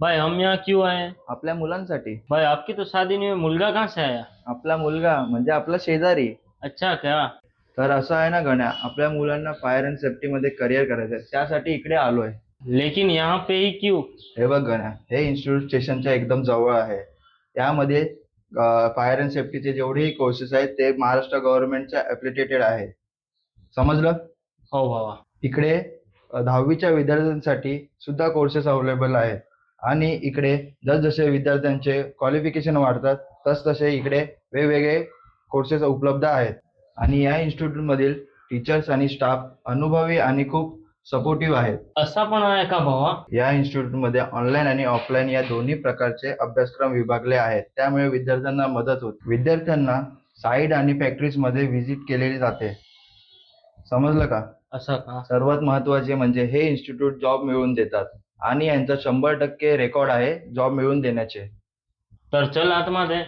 भाई हम यहाँ क्यों आए? आपल्या मुलांसाठी. भाई आपकी तो शादी नहीं हुई, मुलगा कहाँ से आया? आपला मुलगा म्हणजे आपला शेजारी. अच्छा क्या? तर असं आहे ना गण्या, आपल्या मुलांना फायर अँड सेफ्टी मध्ये करिअर करायचं आहे, त्यासाठी इकडे आलोय. लेकिन यहाँ पे ही क्यों? हे बघ गण्या, हे इन्स्टिट्यूट स्टेशनच्या एकदम जवळ आहे. त्यामध्ये फायर अँड सेफ्टीचे जेवढेही कोर्सेस आहेत ते महाराष्ट्र गव्हर्नमेंटच्या ॲप्लिकेटेड आहे. समजलं? हो बाबा. इकडे 10वीच्या विद्यार्थ्यांसाठी सुद्धा कोर्सेस अवेलेबल आहेत. आणि इकडे जसजसे विद्यार्थ्यांचे क्वालिफिकेशन वाढतात तसतसे इकडे वेगवेगळे कोर्सेस उपलब्ध आहेत. आणि या इन्स्टिट्यूटमधील टीचर्स आणि स्टाफ अनुभवी आणि खूप सपोर्टिव्ह आहेत. असा पण आहे का भावा? या इन्स्टिट्यूटमध्ये ऑनलाईन आणि ऑफलाईन या दोन्ही प्रकारचे अभ्यासक्रम विभागले आहेत. त्यामुळे विद्यार्थ्यांना मदत होते. विद्यार्थ्यांना साईट आणि फॅक्टरीजमध्ये व्हिजिट केलेली जाते. समजलं का? असं का? सर्वात महत्वाचे म्हणजे हे इन्स्टिट्यूट जॉब मिळवून देतात आणि यांचा 100% रेकॉर्ड आहे जॉब मिळवून देण्याचे. तर चल आतमध्ये.